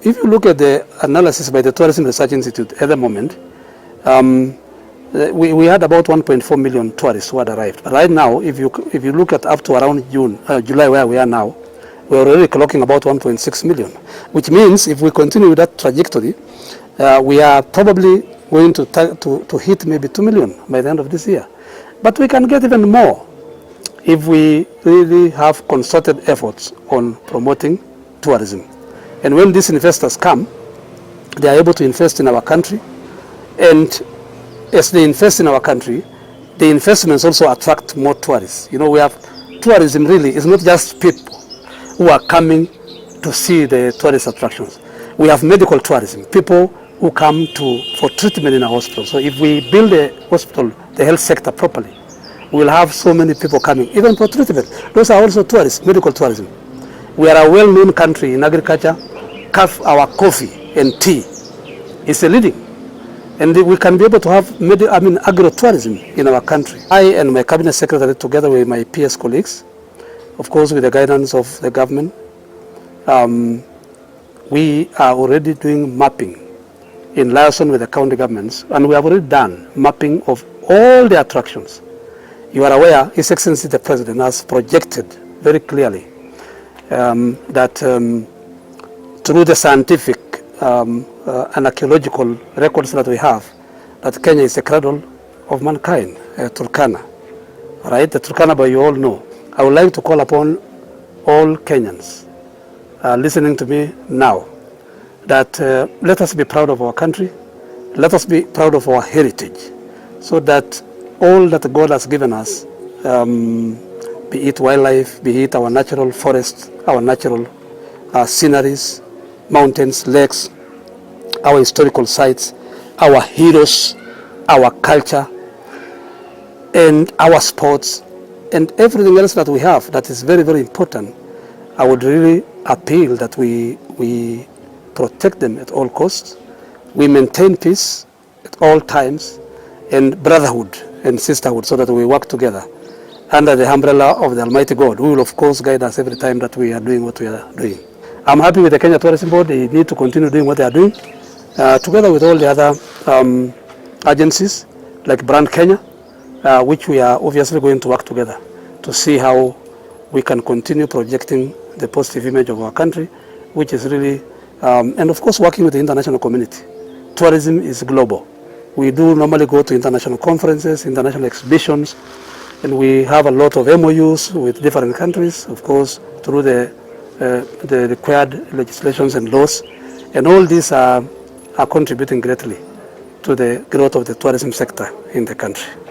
if you look at the analysis by the Tourism Research Institute at the moment, we had about 1.4 million tourists who had arrived. Right now, if you look at up to around July, where we are now, we're already clocking about 1.6 million, which means if we continue with that trajectory, we are probably going to hit maybe 2 million by the end of this year. But we can get even more if we really have concerted efforts on promoting tourism. And when these investors come, they are able to invest in our country, and as they invest in our country, the investments also attract more tourists. You know, we have tourism really, it's not just people who are coming to see the tourist attractions. We have medical tourism, people who come for treatment in a hospital. So if we build a hospital, the health sector properly, we'll have so many people coming, even for treatment. Those are also tourists, medical tourism. We are a well-known country in agriculture. Our coffee and tea is a leading. And we can be able to have agro-tourism in our country. I and my cabinet secretary, together with my PS colleagues, of course with the guidance of the government, we are already doing mapping in liaison with the county governments, and we have already done mapping of all the attractions. You are aware, His Excellency the President has projected very clearly that through the scientific and archaeological records that we have, that Kenya is the cradle of mankind, Turkana. Right? The Turkana, but you all know. I would like to call upon all Kenyans listening to me now that let us be proud of our country, let us be proud of our heritage, so that all that God has given us, be it wildlife, be it our natural forests, our natural sceneries, mountains, lakes, our historical sites, our heroes, our culture, and our sports, and everything else that we have that is very, very important. I would really appeal that we protect them at all costs. We maintain peace at all times, and brotherhood and sisterhood, so that we work together under the umbrella of the Almighty God, who will of course guide us every time that we are doing what we are doing. I'm happy with the Kenya Tourism Board. They need to continue doing what they are doing, together with all the other agencies like Brand Kenya, which we are obviously going to work together to see how we can continue projecting the positive image of our country, which is really, and of course working with the international community. Tourism is global. We do normally go to international conferences, international exhibitions, and we have a lot of MOUs with different countries, of course, through the required legislations and laws, and all these are contributing greatly to the growth of the tourism sector in the country.